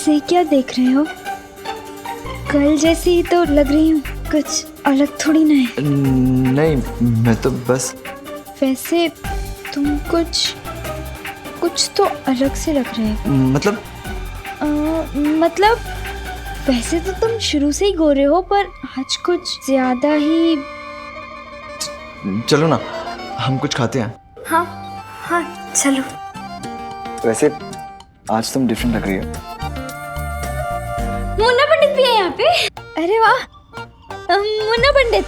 ऐसे क्या देख रहे हो? कल जैसी ही तो लग रही हूँ, कुछ अलग थोड़ी ना है। नहीं, मैं तो बस। वैसे तुम कुछ तो अलग से लग रहे हो। मतलब वैसे तो तुम शुरू से ही गोरे हो, पर आज कुछ ज्यादा ही। चलो ना, हम कुछ खाते हैं। हाँ हाँ चलो। वैसे आज तुम डिफरेंट लग रही हो। मुन्ना पंडित भी है यहाँ पे। अरे वाह, मुन्ना पंडित।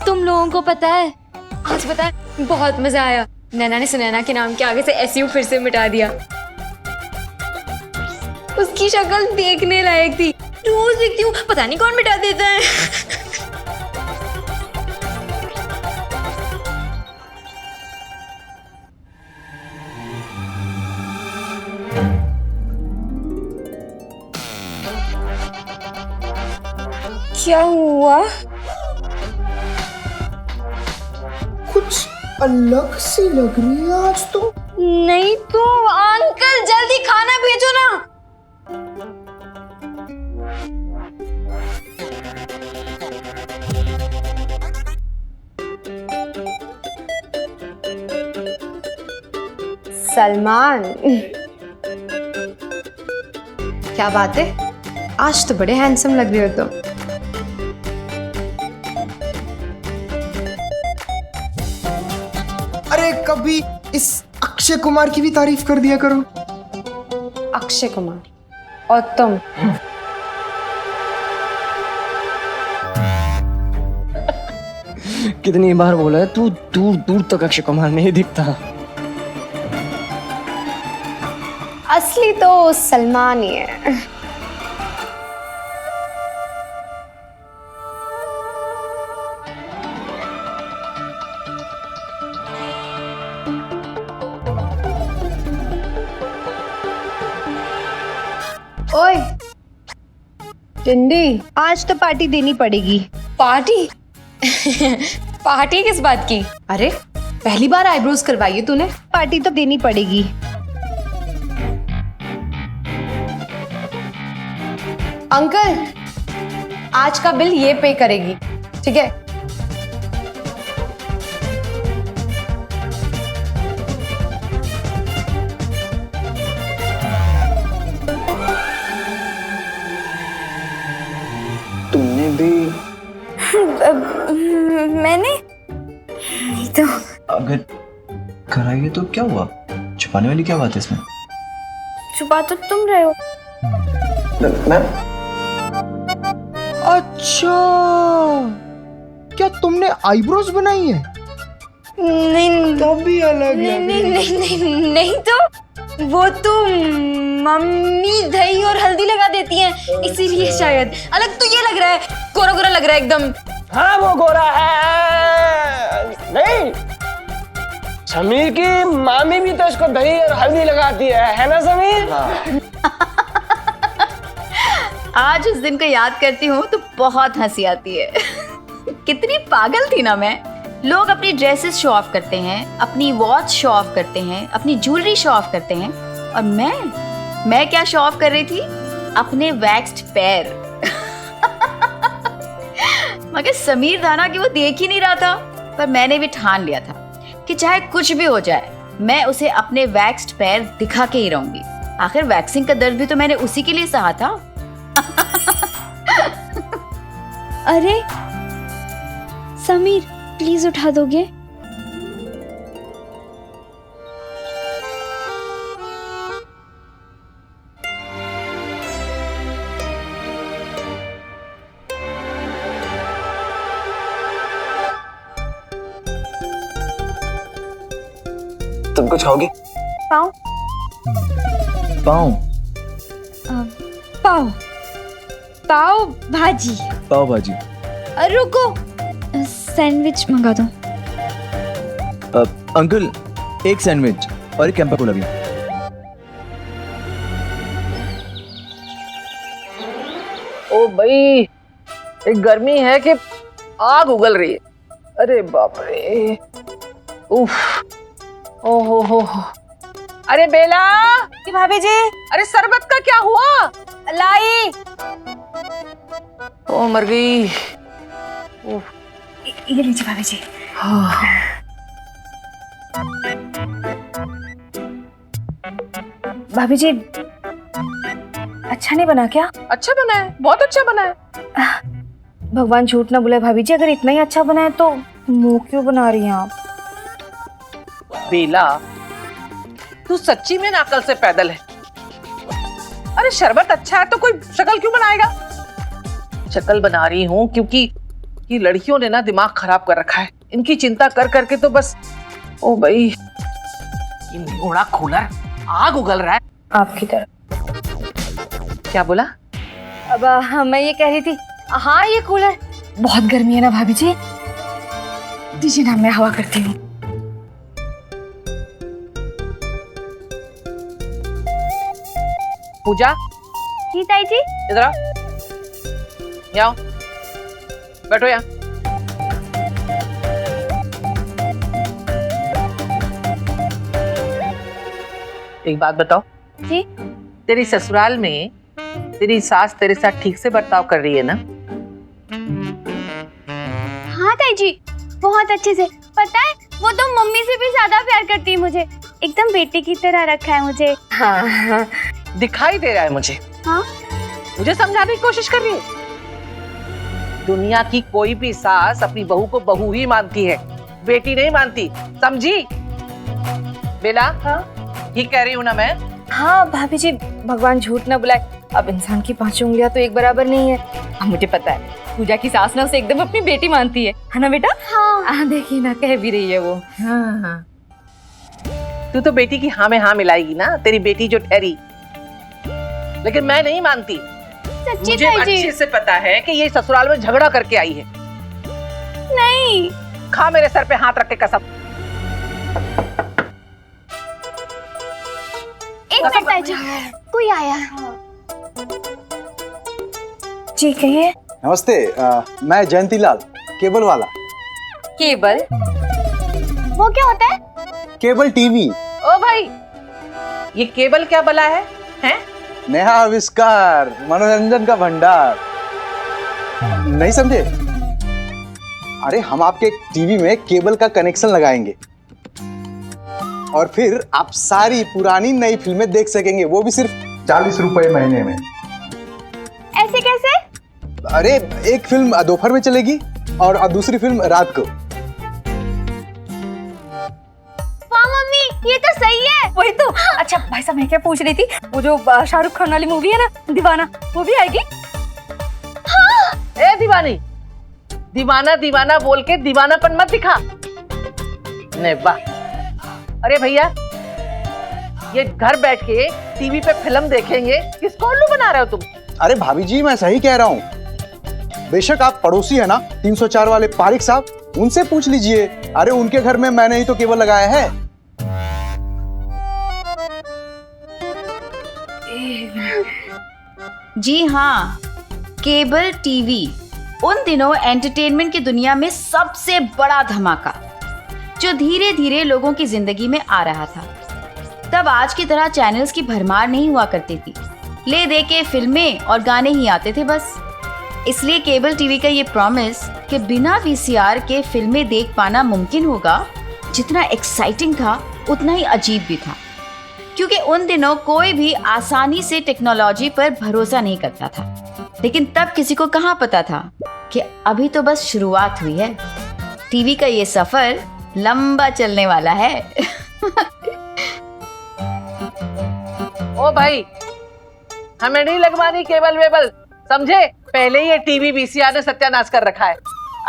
तुम लोगों को पता है, आज पता है बहुत मजा आया। नैना ने सुनैना के नाम के आगे से एसयू फिर से मिटा दिया। उसकी शक्ल देखने लायक थी। रोज देखती हूँ, पता नहीं कौन मिटा देता है। क्या हुआ? कुछ अलग सी लग रही है आज तो। नहीं तो अंकल जल्दी खाना भेजो ना। सलमान, क्या बात है? आज तो बड़े हैंडसम लग रहे हो तुम। अरे कभी इस अक्षय कुमार की भी तारीफ कर दिया करो। अक्षय कुमार और तुम। कितनी बार बोला है, तू दूर दूर तक अक्षय कुमार नहीं दिखता। असली तो सलमान ही है। ओए टिंडी, आज तो पार्टी देनी पड़ेगी। पार्टी? पार्टी किस बात की? अरे पहली बार आईब्रोज करवाई है तूने, पार्टी तो देनी पड़ेगी। अंकल, आज का बिल ये पे करेगी, ठीक है? तुमने भी? मैंने नहीं तो। अगर कराइए तो क्या हुआ? छुपाने वाली क्या बात है इसमें? छुपा तो तुम रहे हो। मैं? अच्छा, क्या तुमने आईब्रोज बनाई है? नहीं तभी अलग नहीं लग नहीं रही है। नहीं नहीं नहीं तो वो तो मम्मी दही और हल्दी लगा देती हैं, इसीलिए शायद। अलग तो ये लग रहा है, गोरा गोरा लग रहा है एकदम। हाँ वो गोरा है। नहीं, समीर की मामी भी तो इसको दही और हल्दी लगाती है ना समीर? आज उस दिन को याद करती हूँ तो बहुत हंसी आती है। कितनी पागल थी ना मैं। लोग अपनी ड्रेसेस शो ऑफ करते हैं, अपनी वॉच शो ऑफ करते हैं, अपनी ज्वेलरी शो ऑफ करते हैं, और मैं क्या शो ऑफ कर रही थी? अपने वैक्स्ड पैर। मगर समीर था ना कि वो देख ही नहीं रहा था, पर मैंने भी ठान लिया था कि चाहे कुछ भी हो जाए मैं उसे अपने वैक्स्ड पैर दिखा के ही रहूंगी। आखिर वैक्सिंग का दर्द भी तो मैंने उसी के लिए सहा था। अरे समीर, प्लीज उठा दोगे? तुम कुछ खाओगी? पाव पाव? पाव पाव भाजी। पाव भाजी? रुको, सैंडविच मंगा दो। अंकल, एक सैंडविच और एक कैंपा कोला भी। ओ भाई, एक गर्मी है कि आग उगल रही है। अरे बाप रे, उफ, ओ हो। अरे बेला, कि भाभी जी अरे शरबत का क्या हुआ? लाई। ओ मर गई। ये लीजिए भाभी जी। भाभी जी अच्छा नहीं बना क्या? अच्छा बना है, बहुत अच्छा बना है। भगवान झूठ ना बुलाए भाभी जी, अगर इतना ही अच्छा बना है तो मुंह क्यों बना रही हैं आप? बेला, तू सच्ची में नाकल से पैदल है। अरे शरबत अच्छा है तो कोई शक्ल क्यों बनाएगा? शक्ल बना रही हूँ क्योंकि ये लड़कियों ने ना दिमाग खराब कर रखा है। इनकी चिंता कर करके तो बस, ओ भाई, ये घोड़ा कूलर आग उगल रहा है आपकी तरह। क्या बोला? अब मैं ये कह रही थी, हाँ ये कूलर बहुत गर्मी है ना भाभी जी, दीजिए ना मैं हवा करती हूँ। पूजा, जी ताई जी। इधर आओ, यहाँ आओ, बैठो यहाँ। एक बात बताओ जी। तेरी ससुराल में तेरी सास तेरे साथ ठीक से बर्ताव कर रही है ना? हाँ ताई जी, बहुत अच्छे से। पता है वो तो मम्मी से भी ज्यादा प्यार करती है मुझे, एकदम बेटी की तरह रखा है मुझे। हाँ दिखाई दे रहा है मुझे। हाँ मुझे समझाने की कोशिश कर रही है। दुनिया की कोई भी सास अपनी बहू को बहू ही मानती है, बेटी नहीं मानती, समझी? बेला, हाँ ठीक कह रही हूँ ना मैं? हाँ भाभी जी, भगवान झूठ ना बुलाए, अब इंसान की 5 उंगलियां तो एक बराबर नहीं है। अब मुझे पता है पूजा की सास ना उसे एकदम अपनी बेटी मानती है ना बेटा? हाँ देखिए ना, कह भी रही है वो। हाँ हाँ, तू तो बेटी की हाँ में हाँ मिलाएगी ना, तेरी बेटी जो ठहरी। लेकिन मैं नहीं मानती। सच्ची मुझे ताई जी। अच्छे से पता है कि ये ससुराल में झगड़ा करके आई है। नहीं। खा मेरे सर पे हाथ रख के कसम। एक मिनट ताई जी, कोई आया। जी कहिए। नमस्ते, मैं जयंती लाल, केबल वाला। केबल? वो क्या होता है? Cable TV. ओ भाई, ये केबल क्या बला है? हैं? नया आविष्कार, मनोरंजन का भंडार। नहीं समझे? अरे हम आपके टीवी में केबल का कनेक्शन लगाएंगे और फिर आप सारी पुरानी नई फिल्में देख सकेंगे, वो भी सिर्फ 40 रुपए महीने में। ऐसे कैसे? अरे एक फिल्म दोपहर में चलेगी और दूसरी फिल्म रात को। वाह मम्मी, ये तो सही है। वही तो। अच्छा भाई साहब, मैं क्या पूछ रही थी, वो जो शाहरुख खान वाली मूवी है ना, दीवाना, वो भी आएगी? ए दीवानी, दीवाना दीवाना बोल के दीवानापन मत दिखा। नहीं वाह। अरे भैया, ये घर बैठ के टीवी पे फिल्म देखेंगे, किसको उल्लू बना रहे हो तुम? अरे भाभी जी, मैं सही कह रहा हूँ। बेशक आप पड़ोसी है ना 304 वाले पारिक साहब, उनसे पूछ लीजिए। अरे उनके घर में मैंने ही तो केबल लगाया है। जी हाँ, केबल टीवी उन दिनों एंटरटेनमेंट की दुनिया में सबसे बड़ा धमाका जो धीरे धीरे लोगों की जिंदगी में आ रहा था। तब आज की तरह चैनल्स की भरमार नहीं हुआ करती थी, ले दे के फिल्में और गाने ही आते थे बस। इसलिए केबल टीवी का ये प्रॉमिस कि बिना वीसीआर के फिल्में देख पाना मुमकिन होगा, जितना एक्साइटिंग था उतना ही अजीब भी था। क्योंकि उन दिनों कोई भी आसानी से टेक्नोलॉजी पर भरोसा नहीं करता था। लेकिन तब किसी को कहाँ पता था कि अभी तो बस शुरुआत हुई है, टीवी का ये सफर लंबा चलने वाला है। ओ भाई, हमें नहीं लगवानी केबल वेबल, समझे? पहले ही ये टीवी वीसीआर ने सत्यानाश कर रखा है,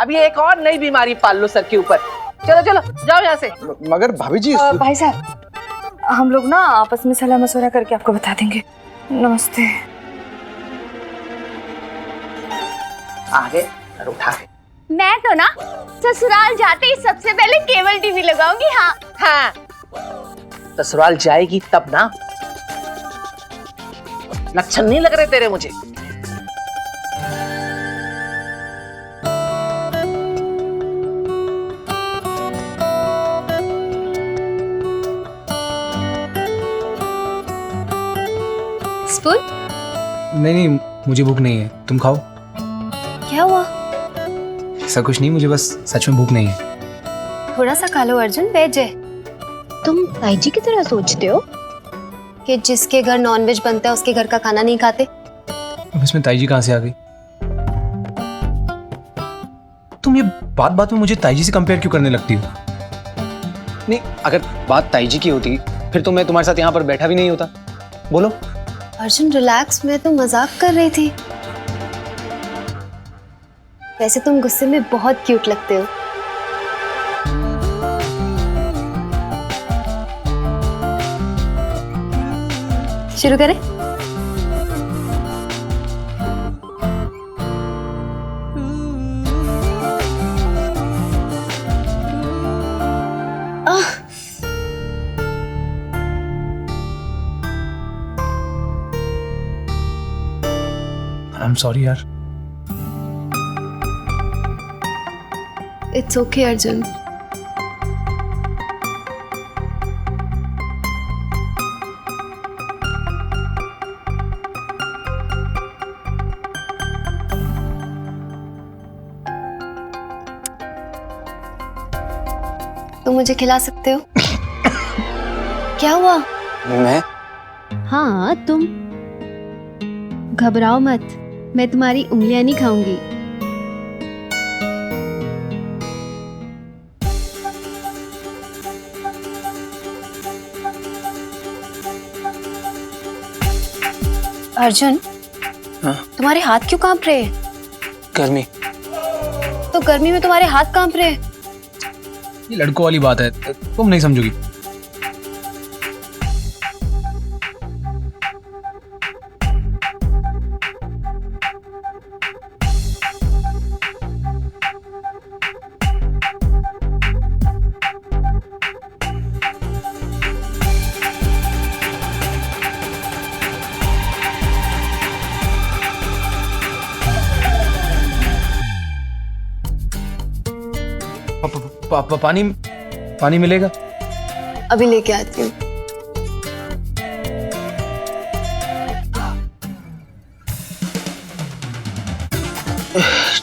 अब ये एक और नई बीमारी पाल लो सर के ऊपर। चलो चलो जाओ यहाँ से। मगर भाभी जी भाई साहब, हम लोग ना आपस में सलाह मशवरा करके आपको बता देंगे। नमस्ते। आगे और उठा के। मैं तो ना ससुराल जाते ही सबसे पहले केबल टीवी लगाऊंगी। हाँ हाँ, ससुराल जाएगी तब ना। लक्षण नहीं लग रहे तेरे मुझे। फूल? नहीं नहीं, मुझे भूख नहीं है, तुम खाओ। क्या हुआ? ऐसा कुछ नहीं, मुझे बस सच में भूख नहीं है। थोड़ा सा खा लो अर्जुन, वेज है। तुम ताई जी की तरह सोचते हो कि जिसके घर नॉनवेज बनता है उसके घर का खाना नहीं खाते? अब इसमें ताई जी कहाँ से आ गई? तुम ये बात बात में मुझे ताई जी से कंपेयर क्यों करने लगती हो? नहीं, अगर बात ताई जी की होती फिर तो मैं तुम्हारे साथ यहाँ पर बैठा भी नहीं होता। बोलो। अर्जुन रिलैक्स, मैं तो मजाक कर रही थी। वैसे तुम गुस्से में बहुत क्यूट लगते हो। शुरू करें? आई एम सॉरी यार। It's okay Arjun. तुम मुझे खिला सकते हो? क्या हुआ? मैं? हाँ तुम। घबराओ मत, मैं तुम्हारी उंगलियां नहीं खाऊंगी। अर्जुन, हाँ? तुम्हारे हाथ क्यों कांप रहे हैं? गर्मी। तो गर्मी में तुम्हारे हाथ कांप रहे हैं? ये लड़कों वाली बात है, तुम नहीं समझोगी। पानी पानी मिलेगा? अभी लेके आती हूँ।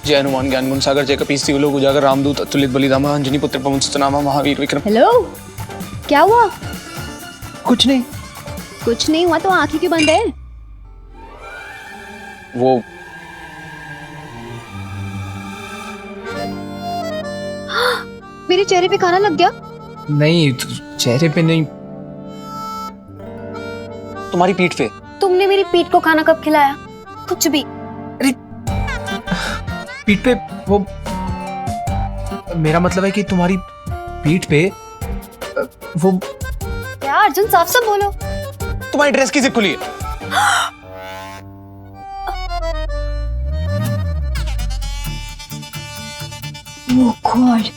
जय हनुमान ज्ञान गुण सागर जय कपीस तिहुलो उजागर रामदूत अतुलित बलिधामा अंजनी पुत्र पवन सुतनामा महावीर विक्रम। हेलो, क्या हुआ? कुछ नहीं। कुछ नहीं हुआ तो आंखें क्यों बंद है? वो मेरे चेहरे पे खाना लग गया? नहीं, चेहरे पे नहीं, तुम्हारी पीठ पे। तुमने मेरी पीठ को खाना कब खिलाया? कुछ भी। पीठ पे वो, मेरा मतलब है कि तुम्हारी पीठ पे वो। क्या अर्जुन, साफ साफ बोलो। तुम्हारी ड्रेस की जिप खुली है। ओह गॉड।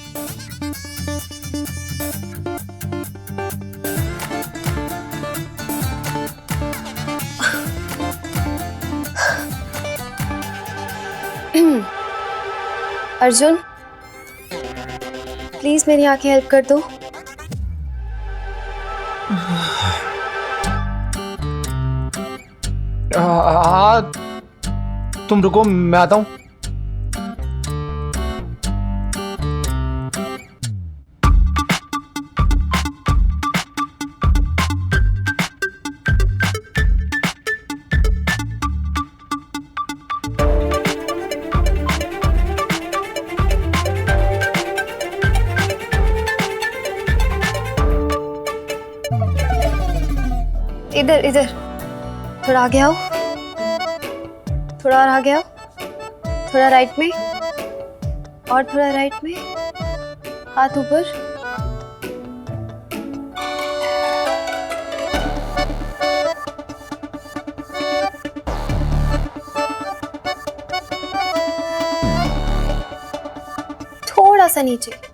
अर्जुन, प्लीज मेरी आंखें हेल्प कर दो। तुम रुको, मैं आता हूं। इधर इधर, थोड़ा आगे आओ, थोड़ा और आगे आओ, थोड़ा राइट में और थोड़ा राइट में, हाथ ऊपर। थोड़ा सा नीचे।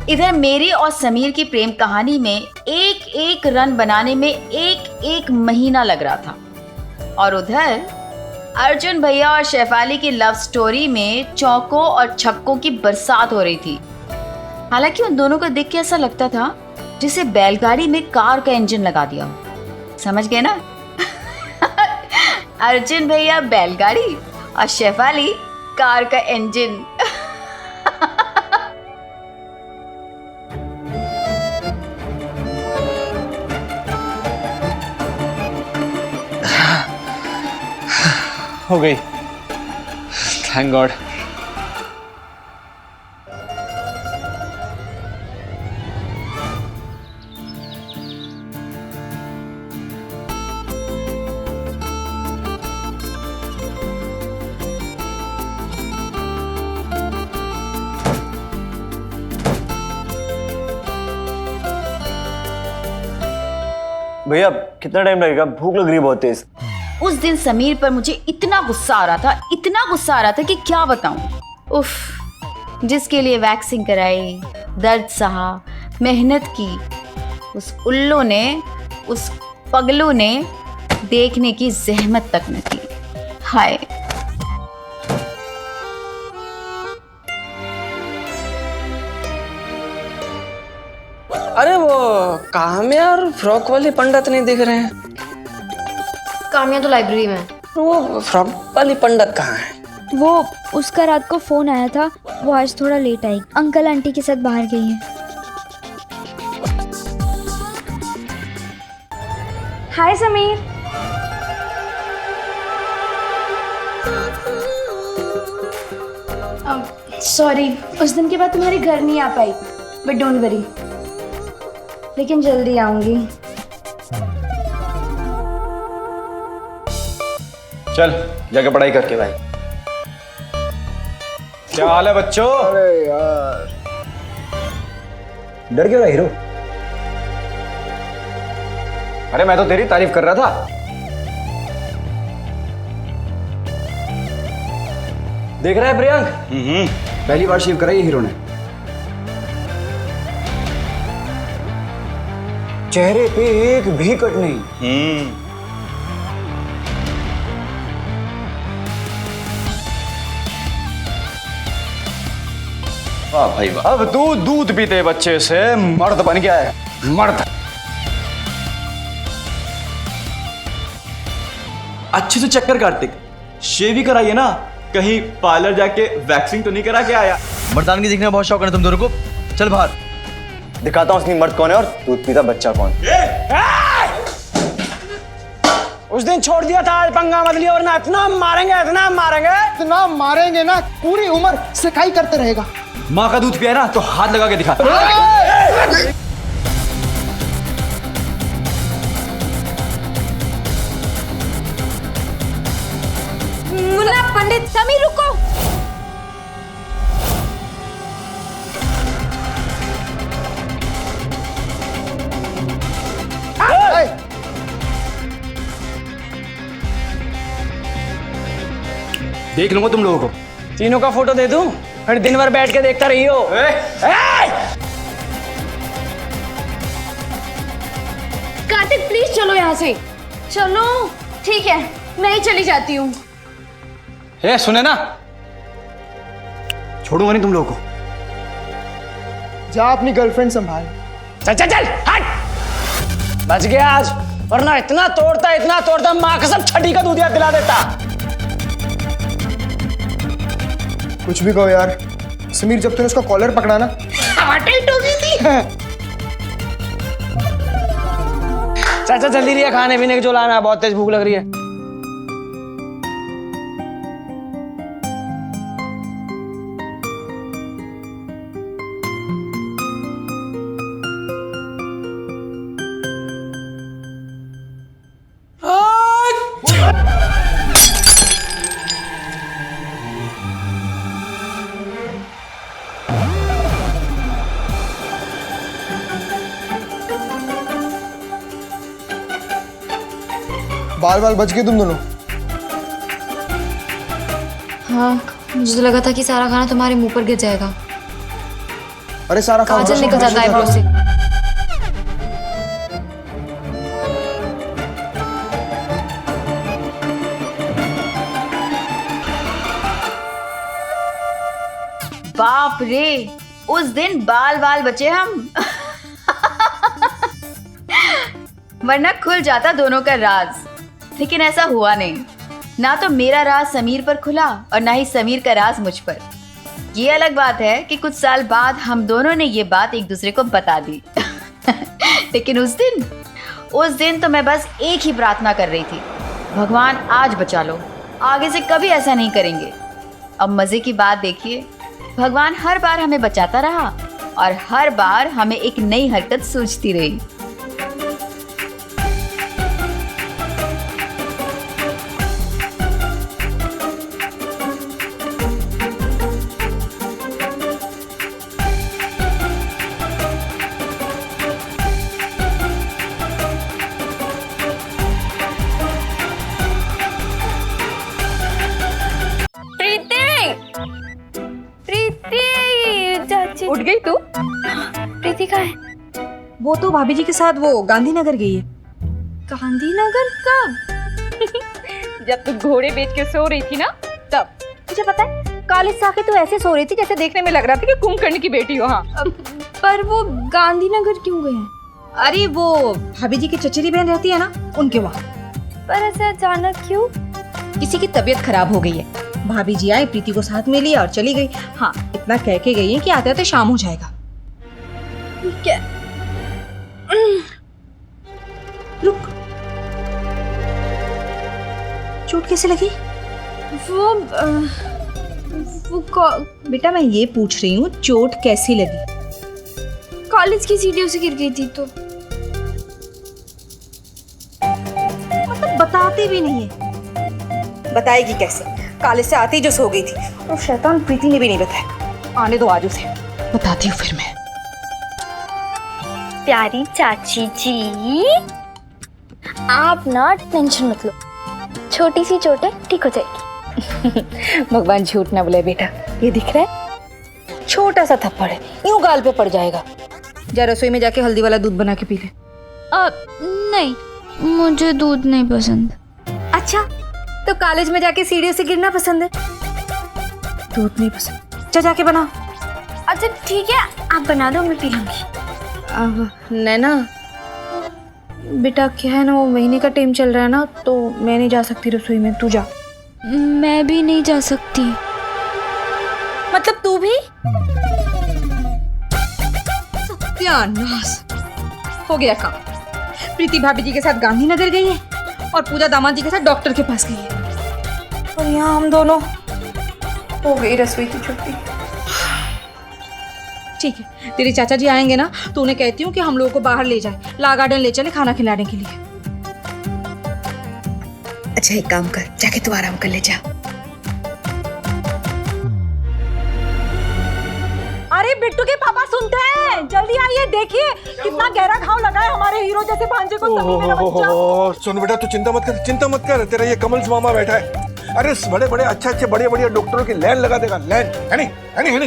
इधर मेरी और समीर की प्रेम कहानी में एक एक रन बनाने में एक एक महीना लग रहा था, और उधर अर्जुन भैया और शेफाली की लव स्टोरी में चौकों और छक्कों की बरसात हो रही थी। हालांकि उन दोनों को देख के ऐसा लगता था जैसे बैलगाड़ी में कार का इंजन लगा दिया हो। समझ गए ना? अर्जुन भैया बैलगाड़ी और शेफाली कार का इंजन। हो गई, थैंक गॉड। भैया कितना टाइम लगेगा? भूख लग रही है बहुत तेज। उस दिन समीर पर मुझे इतना गुस्सा आ रहा था, इतना गुस्सा आ रहा था कि क्या बताऊं। उफ, जिसके लिए वैक्सिंग कराई, दर्द सहा, मेहनत की, उस उल्लू ने, उस पगलू ने देखने की जहमत तक न की। हाय। अरे वो काम्या और फ्रॉक वाली पंडित नहीं दिख रहे हैं। काम्या तो लाइब्रेरी में है। वो फ्रॉक वाली पंडित कहाँ है? वो उसका रात को फोन आया था, वो आज थोड़ा लेट आई। अंकल आंटी के साथ बाहर गई है। हाय समीर। सॉरी, उस दिन के बाद तुम्हारे घर नहीं आ पाई, बट डोंट वरी, लेकिन जल्दी आऊंगी। चल जाके पढ़ाई करके भाई। क्या हाल है बच्चों? अरे यार, डर क्यों रहा हीरो? अरे मैं तो तेरी तारीफ कर रहा था। देख रहा है प्रियंक? पहली बार शेव कराई हीरो ने। चेहरे पे एक भी कट नहीं। वाह भाई वाह। अब तू दूध पीते बच्चे से मर्द बन गया है, मर्द। अच्छे से चक्कर कार्तिक, शेव ही कराइए ना, कहीं पार्लर जाके वैक्सिंग तो नहीं करा के आया? मर्दानगी देखने का बहुत शौक है तुम दोनों को। चल बाहर दिखाता हूँ असली मर्द कौन है और दूध पीता बच्चा कौन। उस दिन छोड़ दिया था, आज पंगा मत लिया वरना इतना मारेंगे, इतना मारेंगे, इतना मारेंगे ना पूरी उम्र सिकाई करते रहेगा। माँ का दूध पिया ना तो हाथ लगा के दिखा। मुन्ना पंडित, समीर रुको। देख लूंगा तुम लोगों को। तीनों का फोटो दे दूं, फिर दिन भर बैठ के देखता रही हो। कार्तिक प्लीज चलो यहाँ से। चलो ठीक है, मैं ही चली जाती हूँ। ए सुने ना, छोड़ूंगा नहीं तुम लोगों को। जा अपनी गर्लफ्रेंड संभाल। चल चल चल हट। बच गया आज, वरना इतना तोड़ता माँ कसम छठी का दूध याद दिला देता। कुछ भी कहो यार, समीर जब तूने उसका कॉलर पकड़ा ना, टाइट हो गई थी। चाचा जल्दी लिया, खाने पीने के जो लाना है, बहुत तेज भूख लग रही है। बाल बाल बच गए तुम दोनों। हाँ, मुझे तो लगा था कि सारा खाना तुम्हारे मुंह पर गिर जाएगा। अरे सारा काजल निकल जाता है आईब्रो से। बाप रे, उस दिन बाल बाल बचे हम। वरना खुल जाता दोनों का राज, लेकिन ऐसा हुआ नहीं। ना तो मेरा राज समीर पर खुला और ना ही समीर का राज मुझ पर। ये अलग बात है कि कुछ साल बाद हम दोनों ने ये बात एक दूसरे को बता दी। लेकिन उस दिन तो मैं बस एक ही प्रार्थना कर रही थी, भगवान आज बचा लो, आगे से कभी ऐसा नहीं करेंगे। अब मजे की बात देखिए, भगवान हर बार हमें बचाता रहा और हर बार हमें एक नई हरकत सूझती रही। उठ गई तू? प्रीति कहाँ है? वो तो भाभी जी के साथ वो गांधीनगर गई है। गांधीनगर कब? जब तू घोड़े बेच के सो रही थी ना तब। मुझे पता है, कॉलेज से आके तू ऐसे सो रही थी जैसे देखने में लग रहा था कि कुंभकर्ण की बेटी हो। हाँ, पर वो गांधीनगर क्यों गए हैं? अरे वो भाभी जी की चचेरी बहन रहती है ना, उनके वहाँ। पर ऐसे अचानक क्यों? किसी की तबीयत खराब हो गई है, भाभी जी आई, प्रीति को साथ में लिया और चली गई। हाँ, इतना कह के गई है कि आते आते शाम हो जाएगा। क्या? रुक, चोट कैसे लगी? बेटा मैं ये पूछ रही हूँ, चोट कैसी लगी? कॉलेज की सीढ़ियों से गिर गई थी तो। मतलब बताते भी नहीं है। बताएगी कैसे? कॉलेज से आते ही जो सो गई थी, और शैतान प्रीति ने भी नहीं बताया। आने दो आज उसे, बताती हूँ फिर मैं। प्यारी चाची जी, आप ना टेंशन मत लो, छोटी सी चोट है, ठीक हो जाएगी। भगवान झूठ ना बोले बेटा, ये दिख रहा है छोटा सा थप्पड़ है, यूं गाल पे पड़ जाएगा। जा रसोई में जाके हल्दी वाला दूध बना के पी ले। नहीं, मुझे दूध नहीं पसंद। अच्छा, तो कॉलेज में जाके सीढ़ियों से गिरना पसंद है? दूध नहीं पसंद, जा जाके बना। अच्छा ठीक है, आप बना दो, मैं पी लूंगी। अब नैना बेटा, क्या है ना, वो महीने का टाइम चल रहा है ना, तो मैं नहीं जा सकती रसोई में, तू जा। मैं भी नहीं जा सकती। मतलब तू भी? सत्यानाश, हो गया काम। प्रीति भाभी जी के साथ गांधीनगर गई है और पूजा दामाद जी के साथ डॉक्टर के पास गई है, और यहाँ हम दोनों। हो गई रसोई की छुट्टी। ठीक है, तेरे चाचा जी आएंगे ना तो उन्हें कहती हूँ कि हम लोगों को बाहर ले जाए, ला गार्डन ले चले खाना खिलाने के लिए। अच्छा एक काम कर, जाके तू आराम कर ले जा। अरे बिट्टू के पापा सुनते हैं, जल्दी आइए, देखिए कितना गहरा घाव लगा है हमारे हीरो जैसे भांजे को। सभी मेरा बच्चा। सुन बेटा, तू चिंता मत कर, तेरा ये कमल मामा बैठा है। अरे बड़े बड़े अच्छे बढ़िया डॉक्टरों की लाइन लगा देगा। लाइन है नहीं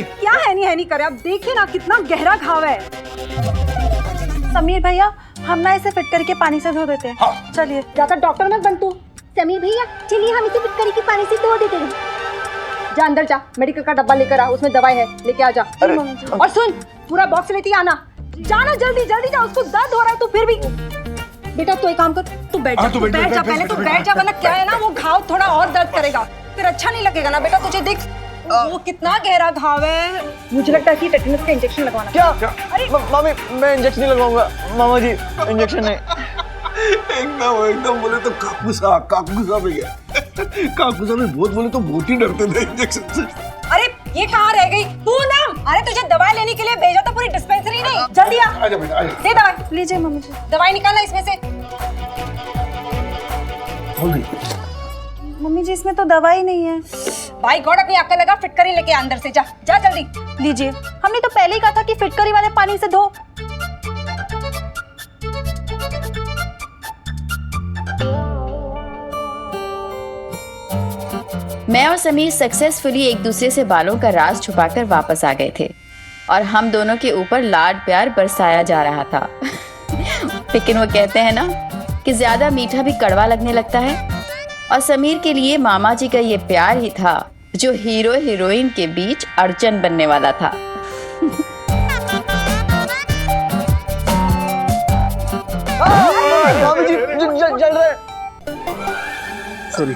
क्या है नहीं करे, अब देखिए ना कितना गहरा घाव है। समीर भैया, हम ना इसे फिटकरी के पानी से धो देते हैं। हाँ। चलिए, ज्यादा डॉक्टर मत बन तू। समीर भैया चलिए, हम इसे फिटकरी के पानी से धो देते हैं। जा अंदर जा, मेडिकल का डब्बा लेकर आ, उसमें दवाई है, लेके आ जा। और सुन, पूरा बॉक्स लेती आना, जाना जल्दी जा, उसको दर्द हो रहा है तो फिर भी। बेटा तो एक काम कर, तू बैठ जा, बैठ जा पहले, तू बैठ जा, वरना क्या है ना, वो घाव थोड़ा और दर्द करेगा, फिर अच्छा नहीं लगेगा ना। बेटा तुझे देख, वो कितना गहरा घाव है। मुझे लगता है कि टेटनस का इंजेक्शन लगवाना। क्या? अरे मामी, मैं इंजेक्शन नहीं लगवाऊंगा। मामा जी, इंजेक्शन नहीं। एकदम बोले तो काकुसा में गया। काकुसा में बहुत बोले तो बहुत ही डरते थे इंजेक्शन से। अरे ये कहाँ रह गई पूनम? अरे तुझे दवाई लेने के लिए भेजा था, पूरी डिस्पेंसरी नहीं। जल्दी आ। आजा बेटा, आजा। दे दवाई। लीजिए मम्मी जी, दवाई निकालना इसमें से। मम्मी जी, इसमें तो दवाई नहीं है। भाई गॉड, अपनी अक्ल लगा, फिटकरी लेके अंदर से जा जल्दी। लीजिए, हमने तो पहले ही कहा था कि फिटकरी वाले पानी से धो। मैं और समीर सक्सेसफुली एक दूसरे से बालों का राज छुपाकर वापस आ गए थे और हम दोनों के ऊपर लाड प्यार बरसाया जा रहा था। लेकिन वो कहते हैं ना कि ज्यादा मीठा भी कड़वा लगने लगता है, और समीर के लिए मामा जी का ये प्यार ही था जो हीरो हीरोइन के बीच अड़चन बनने वाला था। मामी जी जल रहे। सॉरी,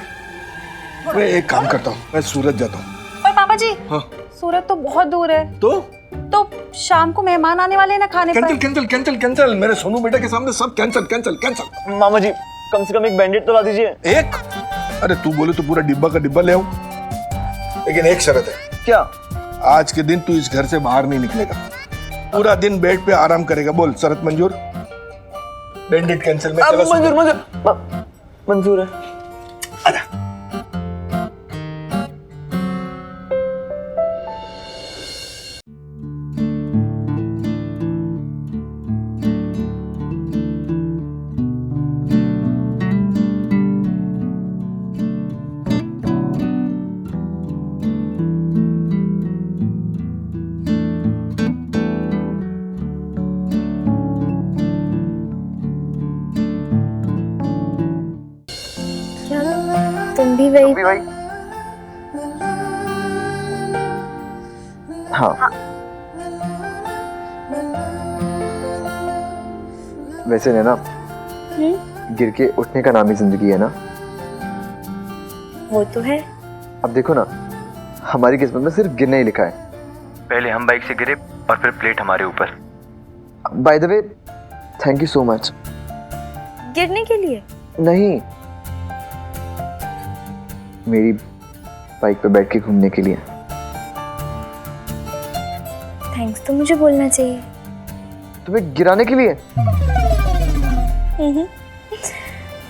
मैं एक काम करता हूँ, मैं सूरत जाता हूँ। पर पापा जी, हाँ। सूरत तो बहुत दूर है। तो शाम को मेहमान आने वाले हैं ना खाने कैंसिल पर। कैंसिल कैंसिल कैंसिल, मेरे सोनू बेटा के सामने सब कैंसिल कैंसिल कैंसिल। मामा जी कम से कम एक बैंडेड तो ला दीजिए। एक? अरे तू बोले तो पूरा डिब्बा का डिब्बा ले आऊं, लेकिन एक शर्त है। क्या? आज के दिन तू इस घर से बाहर नहीं निकलेगा, पूरा दिन बेड पे आराम करेगा। बोल शरत मंजूर? बैंडेड कैंसिल में चला। मंजूर मंजूर मंजूर है। आजा। तुम भी वही? हाँ। वैसे नैना, गिर के उठने का नाम ही जिंदगी है ना। वो तो है। अब देखो ना, हमारी किस्मत में सिर्फ गिरना ही लिखा है। पहले हम बाइक से गिरे और फिर प्लेट हमारे ऊपर। By the way, thank you so much. गिरने के लिए? नहीं, मेरी बाइक पे बैठ के घूमने के लिए। थैंक्स तो मुझे बोलना चाहिए। तुम्हें गिराने के लिए?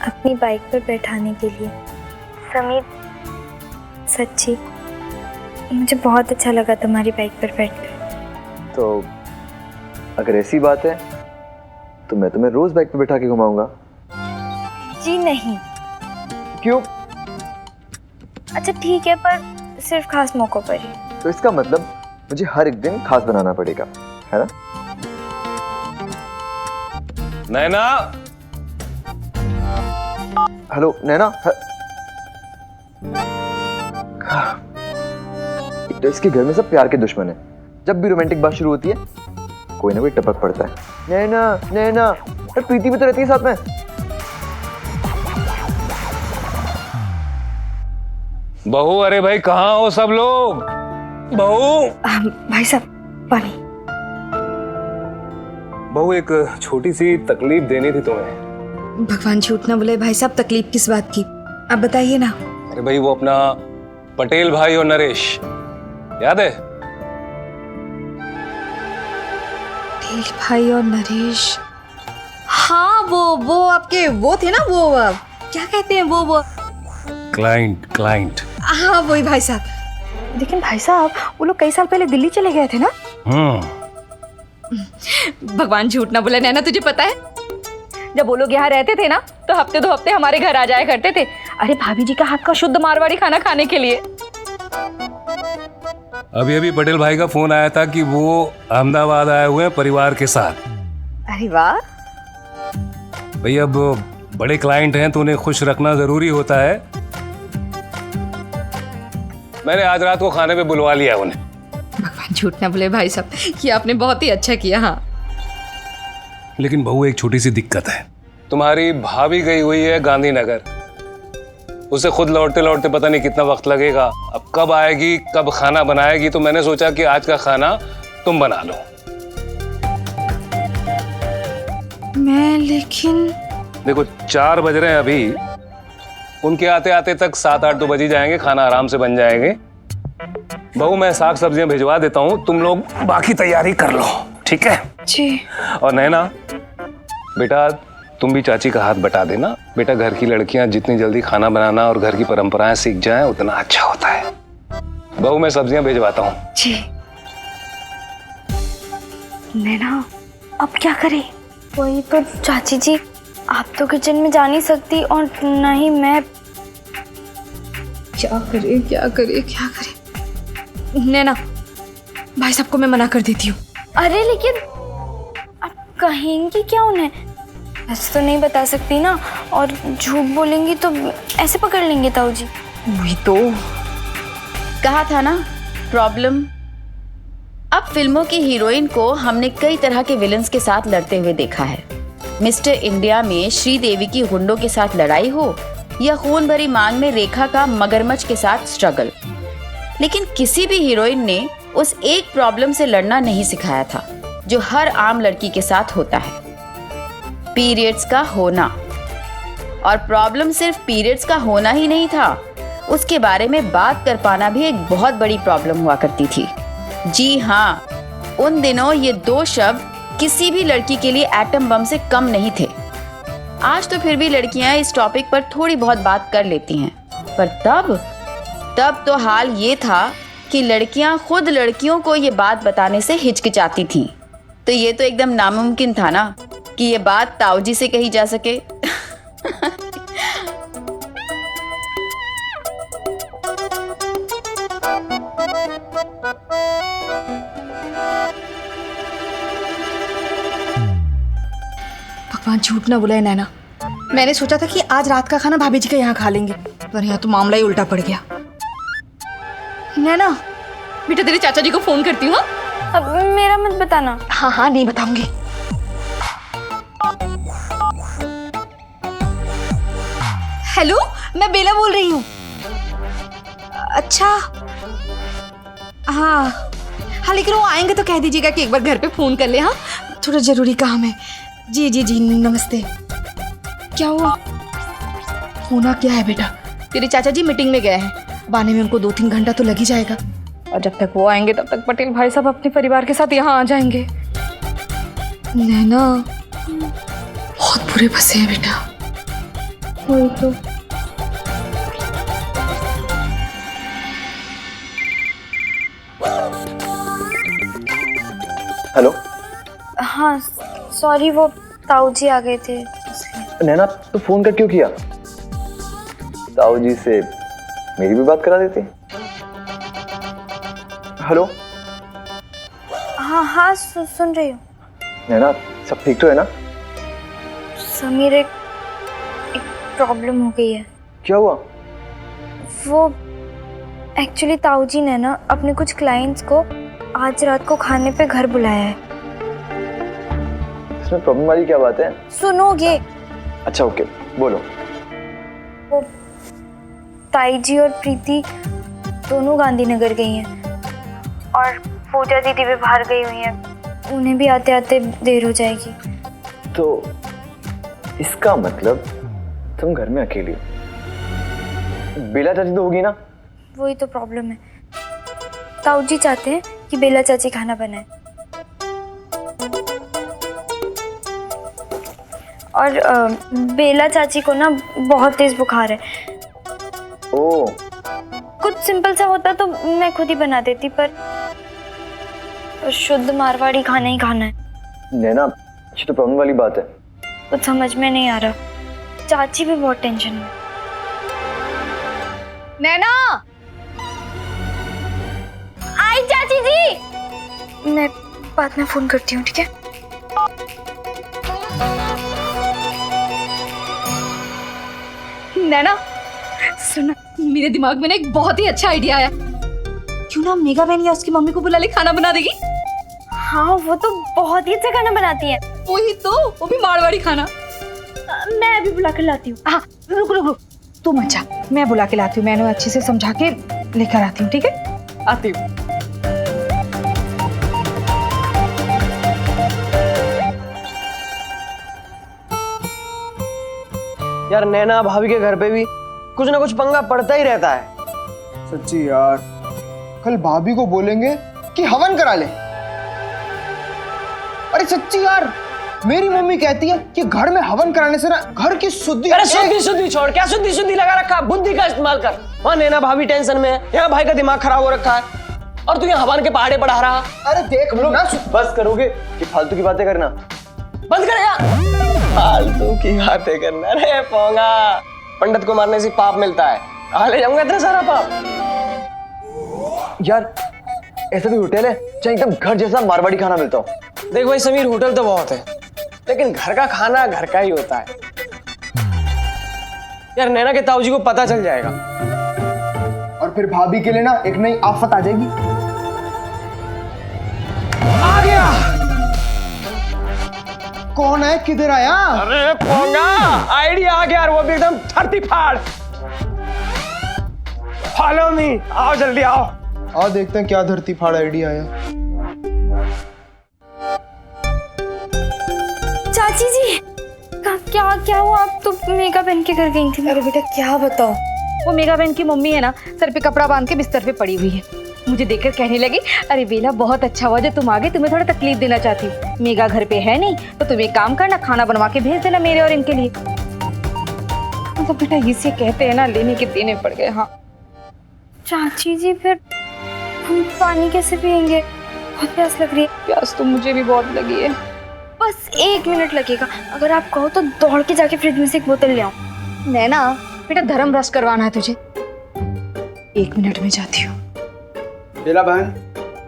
अपनी बाइक पर बैठाने के लिए। समीर, सच्ची मुझे बहुत अच्छा लगा तुम्हारी बाइक पर बैठकर। तो अगर ऐसी बात है तो मैं तुम्हें रोज बाइक पे बैठा के घुमाऊंगा। जी नहीं। क्यों? अच्छा ठीक है, पर सिर्फ खास मौकों पर ही। तो इसका मतलब मुझे हर एक दिन खास बनाना पड़ेगा, है ना? नैना, हेलो नैना। एक तो इसके घर में सब प्यार के दुश्मन है। जब भी रोमांटिक बात शुरू होती है कोई ना कोई टपक पड़ता है। नैना नैना, अरे प्रीति भी तो रहती है साथ में। बहू, अरे भाई कहाँ हो सब लोग? बहू, भाई साहब पानी। बहू, एक छोटी सी तकलीफ देनी थी तुम्हें। भगवान झूठ ना बोले भाई साहब, तकलीफ किस बात की? आप बताइए ना। अरे भाई, वो अपना पटेल भाई और नरेश, याद है? पटेल भाई और नरेश, हाँ वो आपके वो थे ना, वो क्या कहते हैं वो क्लाइंट। हाँ वही भाई साहब। लेकिन भाई साहब वो लोग कई साल पहले दिल्ली चले गए थे ना। भगवान झूठ ना बोले नैना, तुझे पता है जब वो लोग यहाँ रहते थे ना तो हफ्ते 2 हफ्ते हमारे घर आ जाया करते थे। अरे भाभी जी का हाथ का शुद्ध मारवाड़ी खाना खाने के लिए। अभी पटेल भाई का फोन आया था कि वो अहमदाबाद आए हुए हैं परिवार के साथ। अरे वाह। भाई अब बड़े क्लाइंट हैं तो उन्हें खुश रखना जरूरी होता है। मैंने आज रात को खाने पे बुलवा लिया उन्हें। भगवान झूठ ना बोले भाई साहब, ये आपने बहुत ही अच्छा किया। हाँ लेकिन बहू, एक छोटी सी दिक्कत है। तुम्हारी भाभी गई हुई है गांधीनगर, उसे खुद लौटते लौटते पता नहीं कितना वक्त लगेगा। अब कब आएगी, कब खाना बनाएगी, तो मैंने सोचा कि आज का खाना तुम बना लो। मैं लेकिन देखो 4 बज रहे हैं अभी, उनके आते आते तक 7-8 तो बज ही जाएंगे, खाना आराम से बन जाएंगे। बहू, मैं साग सब्जियां भिजवा देता हूँ, तुम लोग बाकी तैयारी कर लो, ठीक है? जी। और नैना बेटा, तुम भी चाची का हाथ बटा देना। बेटा, घर की लड़कियां जितनी जल्दी खाना बनाना और घर की परंपराएं सीख जाएं उतना अच्छा होता है। बहू, मैं सब्जियां भिजवाता हूँ। जी। नैना, अब क्या करें? वही तो चाची जी, आप तो किचन में जा नहीं सकती और ना ही मैं। क्या करे क्या करे क्या करे? नैना, भाई साहब को मैं मना कर देती हूँ। अरे लेकिन आप कहेंगी क्या उन्हें? ऐसे तो नहीं बता सकती ना, और झूठ बोलेंगी तो ऐसे पकड़ लेंगे ताऊ जी। वही तो कहा था ना, प्रॉब्लम। अब फिल्मों की हीरोइन को हमने कई तरह के विलन्स के साथ लड़ते हुए देखा है। मिस्टर इंडिया में श्रीदेवी की गुंडों के साथ लड़ाई हो या खून भरी मांग में रेखा का मगरमच्छ के साथ स्ट्रगल। लेकिन किसी भी हीरोइन ने उस एक प्रॉब्लम से लड़ना नहीं सिखाया था जो हर आम लड़की के साथ होता है, पीरियड्स का होना। और प्रॉब्लम सिर्फ पीरियड्स का होना ही नहीं था, उसके बारे में बात कर पाना भी एक बहुत बड़ी प्रॉब्लम हुआ करती थी। जी हाँ, उन दिनों ये दो शब्द किसी भी लड़की के लिए एटम बम से कम नहीं थे। आज तो फिर भी लड़कियां इस टॉपिक पर थोड़ी बहुत बात कर लेती हैं, पर तब तो हाल ये था कि लड़कियां खुद लड़कियों को ये बात बताने से हिचकिचाती थीं। तो ये तो एकदम नामुमकिन था ना कि ये बात ताऊजी से कही जा सके। भगवान झूठ ना बुलाए नैना। मैंने सोचा था कि आज रात का खाना भाभी जी के यहाँ खा लेंगे, पर यहाँ तो मामला ही उल्टा पड़ गया। नैना बेटा तेरे चाचा जी को फोन करती हूँ। अब मेरा मत बताना। हाँ हाँ नहीं बताऊंगी। हेलो, मैं बेला बोल रही हूँ। अच्छा हाँ हाँ, लेकिन वो आएंगे तो कह दीजिएगा कि एक बार घर पे फोन कर ले। हाँ थोड़ा जरूरी काम है। जी जी जी नमस्ते। क्या हुआ? होना क्या है बेटा? तेरे चाचा जी मीटिंग में गए हैं, आने में उनको 2-3 घंटा तो लग ही जाएगा, और जब तक वो आएंगे तब तक पटेल भाई साहब अपने परिवार के साथ यहाँ आ जाएंगे। नैना बहुत बुरे फंसे हैं बेटा। वही तो। हेलो। हाँ सॉरी, वो ताऊ जी आ गए थे इसलिए। नैना तो फोन कर क्यों किया? ताऊ जी से मेरी भी बात करा देती। हेलो। हाँ हाँ सुन रही हूँ। नैना सब ठीक तो है ना? समीर एक प्रॉब्लम हो गई है। क्या हुआ? वो एक्चुअली ताऊ जी ने ना अपने कुछ क्लाइंट्स को आज रात को खाने पे घर बुलाया है। इसमें प्रॉब्लम वाली क्या बात है? सुनोगे? अच्छा ओके बोलो। वो ताई जी और प्रीति दोनों गांधीनगर गई हैं और पूजा दीदी भी बाहर गई हुई हैं। उन्हें भी आते आते देर हो जाएगी। तो इसका मतलब तुम घर में अकेली हो? बेला चाची तो होगी ना? वही तो प्रॉब्लम है। ताऊ जी चाहते हैं कि बेला चाची खाना बनाए, और बेला चाची को ना बहुत तेज बुखार है। ओह। कुछ सिंपल सा होता तो मैं खुद ही बना देती, पर शुद्ध मारवाड़ी खाना ही खाना है। नैना ये तो प्रॉब्लम वाली बात है। कुछ समझ में नहीं आ रहा। चाची भी बहुत टेंशन में। नैना आई चाची जी। मैं बाद में फोन करती हूँ, ठीक है? नैना सुना, मेरे दिमाग में ना एक बहुत ही अच्छा आइडिया आया। क्यों ना मेगा बहन या उसकी मम्मी को बुला ले, खाना बना देगी। हाँ वो तो बहुत ही अच्छा खाना बनाती है। वही तो, वो भी मारवाड़ी खाना। मैं अभी बुला कर लाती हूँ। हाँ रुक रुक रुक, तू मत जा, मैं बुला के लाती हूँ। मैं अच्छे से समझा के लेकर आती हूँ, ठीक है? आती हूँ। यार नैना भाभी के घर पे भी कुछ ना कुछ पंगा पड़ता ही रहता है। सच्ची यार, कल भाभी को बोलेंगे कि हवन करा ले। अरे सच्ची यार, मेरी मम्मी कहती है कि घर में हवन कराने से ना घर की शुद्धि। अरे शुद्धि छोड़, क्या शुद्धि लगा रखा? बुद्धि का इस्तेमाल कर। वहाँ नैना भाभी टेंशन में है, यहाँ भाई का दिमाग खराब हो रखा है, और तू यहाँ हवन के पहाड़े पढ़ा रहा। अरे देख लो ना। बस करोगे कि फालतू की बातें करना बंद कर यार। फालतू की बातें करना रे पोंगा। पंडित को मारने से पाप मिलता है, कहाँ ले जाऊंगा इतना सारा पाप? यार ऐसा भी होटल है जहाँ एकदम घर जैसा मारवाड़ी खाना मिलता हो। देख भाई समीर, होटल तो बहुत है, लेकिन घर का खाना घर का ही होता है। यार नैना के ताऊ जी को पता चल जाएगा, और फिर भाभी के लिए ना एक नई आफत आ जाएगी। आ गया। कौन है, किधर आया? अरे पोंगा, आइडिया आ गया यार, वो भी एकदम धरती फाड़। फॉलो मी, आओ जल्दी आओ। आओ देखते हैं क्या धरती फाड़ आइडिया आया। चाची जी, क्या क्या हुआ? आप तो मेगा बहन के घर गई थी। अरे बेटा क्या बताओ, वो मेगा बहन की मम्मी है ना, सर पे कपड़ा बांध के बिस्तर पे पड़ी हुई है। मुझे देखकर कहने लगी, अरे बेला बहुत अच्छा हुआ जो तुम आ गए, तुम्हें थोड़ा तकलीफ देना चाहती हूँ। मेगा घर पे है नहीं तो तुम एक काम करना, खाना बनवा के भेज देना मेरे और इनके लिए। तो बेटा इसे कहते हैं ना, लेने के देने पड़ गए। हाँ चाची जी, फिर हम पानी कैसे पियेंगे? बहुत प्यास लग रही है। प्यास तो मुझे भी बहुत लगी है। बस 1 मिनट लगेगा, अगर आप कहो तो दौड़ के जाके फ्रिज में से एक बोतल ले आऊं। नैना बेटा धर्म रस करवाना है तुझे, 1 मिनट में जाती हूँ। बेला बहन,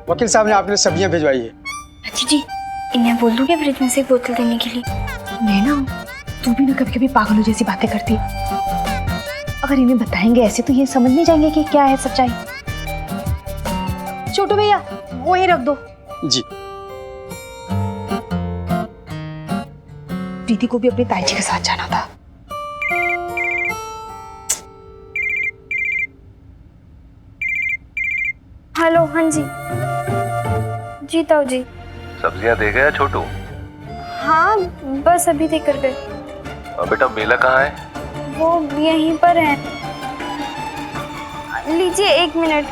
वकील साहब ने आपने सब्जियां भिजवाई है। चाची जी, इन्हें बोल दूं क्या फ्रिज में से एक बोतल देने के लिए? नैना तू भी ना कभी कभी पागलों जैसी बातें करती, अगर इन्हें बताएंगे ऐसे तो ये समझ नहीं जाएंगे कि क्या है सच्चाई। छोटू भैया वहीं रख दो। जी। प्रीति को भी अपनी ताई जी के साथ जाना था। हेलो, हाँ जी। जी ताऊ जी। सब्जियां दे गया छोटू? हाँ बस अभी दे कर गए। और बेटा बेला कहाँ है? वो यहीं पर है। लीजिए 1 मिनट।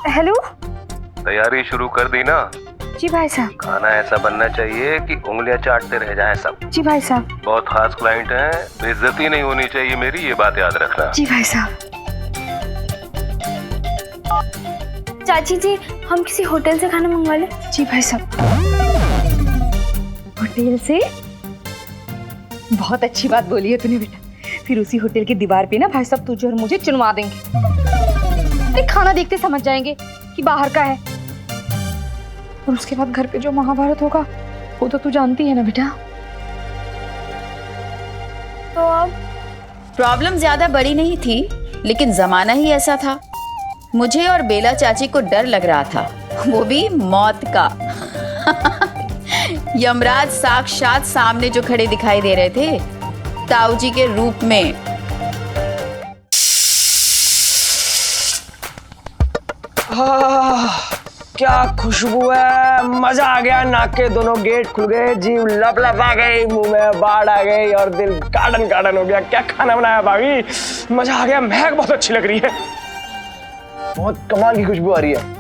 हेलो। तैयारी शुरू कर दी ना? जी भाई साहब। खाना ऐसा बनना चाहिए कि उंगलियां चाटते रह जाएं सब। जी भाई साहब। बहुत खास क्लाइंट हैं, बेइज्जती नहीं होनी चाहिए मेरी, ये बात याद रखना। जी भाई साहब। चाची जी, हम किसी होटल से खाना मंगवा लें? जी भाई साहब। होटल से? बहुत अच्छी बात बोली है तूने बेटा। फिर उसी होटल की दीवार पे ना भाई साहब तुझे और मुझे चुनवा देंगे। अरे खाना देखते समझ जाएंगे कि बाहर का है, और उसके बाद घर पे जो महाभारत होगा वो तो तू जानती है ना बेटा। तो अब प्रॉब्लम ज्यादा बड़ी नहीं थी, लेकिन जमाना ही ऐसा था। मुझे और बेला चाची को डर लग रहा था, वो भी मौत का। यमराज साक्षात सामने जो खड़े दिखाई दे रहे थे, ताऊ जी के रूप में। क्या खुशबू है, मजा आ गया। नाक के दोनों गेट खुल गए, जीव लपलपा गई, मुंह में बाढ़ आ गई और दिल गार्डन गार्डन हो गया। क्या खाना बनाया भाभी, मजा आ गया। महक बहुत अच्छी लग रही है, बहुत कमाल की खुशबू आ रही है।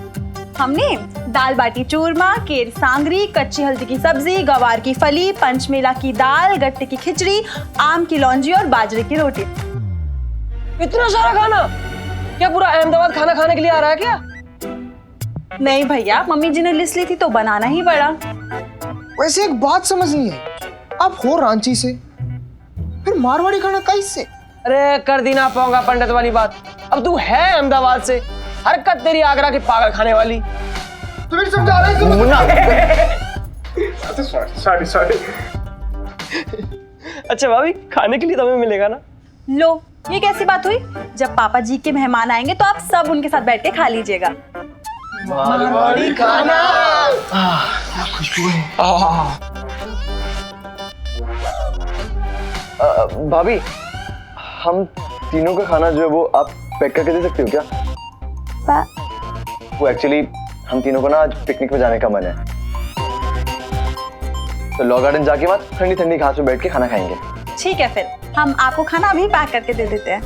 हमने दाल बाटी चूरमा, केर सांगरी, कच्ची हल्दी की सब्जी, गवार की फली, पंचमेला की दाल, गट्टे की खिचड़ी, आम की लौंजी और बाजरे की रोटी। इतना सारा खाना? क्या पूरा अहमदाबाद खाना खाने के लिए आ रहा है क्या? नहीं भैया, मम्मी जी ने लिस्ट ली थी तो बनाना ही पड़ा। वैसे एक बात समझ नहीं है, आप हो रांची से, फिर मारवाड़ी खाना कैसे? अरे कर दी ना पाऊंगा पंडित वाली बात। अब तू है अहमदाबाद से, हरकत तेरी आगरा की पागल खाने वाली। तुम्हें समझा रहा है। सॉरी। अच्छा भाभी, खाने के लिए तो हमें मिलेगा ना? लो, ये कैसी बात हुई? जब पापा जी के मेहमान आएंगे तो आप सब उनके साथ बैठ के खा लीजिएगा। मारवाड़ी खाना। खुशबू है। भाभी, हम तीनों का खाना जो है वो आप पैक करके दे सकते हो क्या? वो एक्चुअली हम तीनों को ना आज पिकनिक में जाने का मन है, तो लॉ गार्डन जाके बाद ठंडी ठंडी घास पे बैठ के खाना खाएंगे। ठीक है, फिर हम आपको खाना अभी पैक करके दे देते हैं।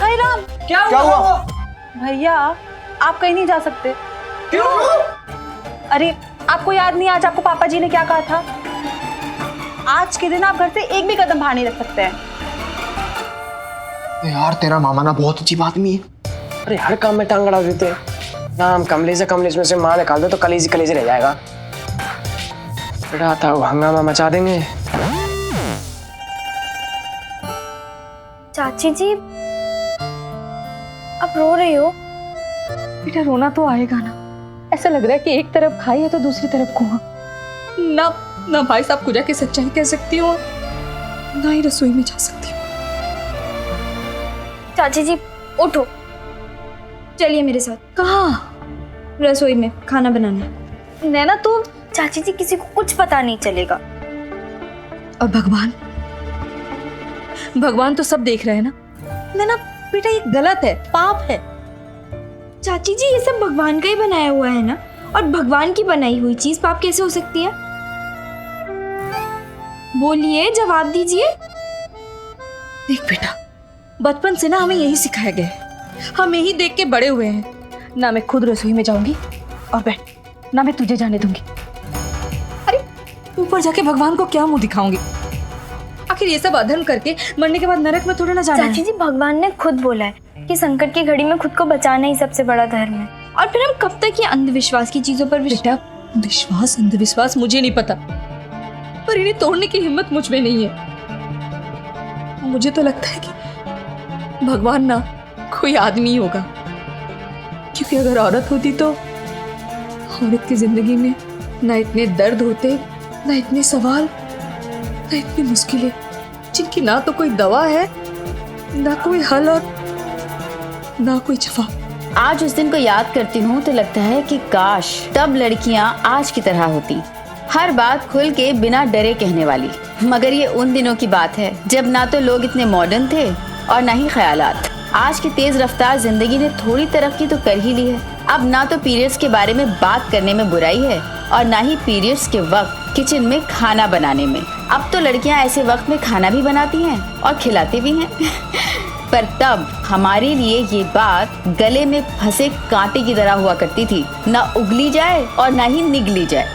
हाय राम, क्या हुआ? भैया आप कहीं नहीं जा सकते। क्यों? अरे आपको याद नहीं, आज आपको पापा जी ने क्या कहा था? आज के दिन आप घर से एक भी कदम बाहर नहीं रख सकते हैं। यार तेरा मामा ना बहुत अच्छी आदमी है। अरे हर काम में टांग अड़ा देते हैं ना। हम कमलेश में से माँ निकाल दे तो कलेजी रह जाएगा। बेटा था वो हंगामा मचा देंगे। चाची जी, अब रो रही हो? बेटा रोना तो आएगा ना, ऐसा लग रहा है कि एक तरफ खाई है तो दूसरी तरफ कुआं। ना भाई साहब को जाके सच्चाई कह सकती हूँ, ना ही रसोई में जा सकती हूँ। चाची जी उठो, चलिए मेरे साथ। कहाँ? रसोई में खाना बनाना है। नैना तू चाची जी किसी को कुछ पता नहीं चलेगा। और भगवान तो सब देख रहे हैं ना। नैना बेटा ये गलत है, पाप है। चाची जी ये सब भगवान का ही बनाया हुआ है ना, और भगवान की बनाई हुई चीज पाप कैसे हो सकती है? बोलिए, जवाब दीजिए। देख बेटा, बचपन से ना हमें यही सिखाया गया है, हम यही देख के बड़े हुए हैं। ना मैं खुद रसोई में जाऊंगी और बैठ, ना मैं तुझे जाने दूंगी। अरे ऊपर जाके भगवान को क्या मुंह दिखाऊंगी? आखिर ये सब अधर्म करके मरने के बाद नरक में थोड़ा ना जाना है। चाची जी भगवान ने खुद बोला है कि संकट की घड़ी में खुद को बचाना ही सबसे बड़ा धर्म है। और फिर हम कब तक ये अंधविश्वास की चीजों पर बेटा, विश्वास अंधविश्वास मुझे नहीं पता, पर इन्हें तोड़ने की हिम्मत मुझ में नहीं है। मुझे तो लगता है कि भगवान ना कोई आदमी होगा, क्योंकि अगर औरत होती तो औरत की जिंदगी में ना इतने दर्द होते, ना इतने सवाल, ना इतनी मुश्किलें, जिनकी ना तो कोई दवा है, ना कोई हल और ना कोई जवाब। आज उस दिन को याद करती हूँ तो लगता है कि काश तब लड़कियाँ आज की तरह होती, हर बात खुल के बिना डरे कहने वाली। मगर ये उन दिनों की बात है जब ना तो लोग इतने मॉडर्न थे और ना ही ख्यालात। आज की तेज रफ्तार जिंदगी ने थोड़ी तरक्की तो कर ही ली है। अब ना तो पीरियड्स के बारे में बात करने में बुराई है और ना ही पीरियड्स के वक्त किचन में खाना बनाने में। अब तो लड़कियां ऐसे वक्त में खाना भी बनाती हैं और खिलाती भी हैं। पर तब हमारे लिए ये बात गले में फंसे कांटे की तरह हुआ करती थी, ना उगली जाए और ना ही निगली जाए।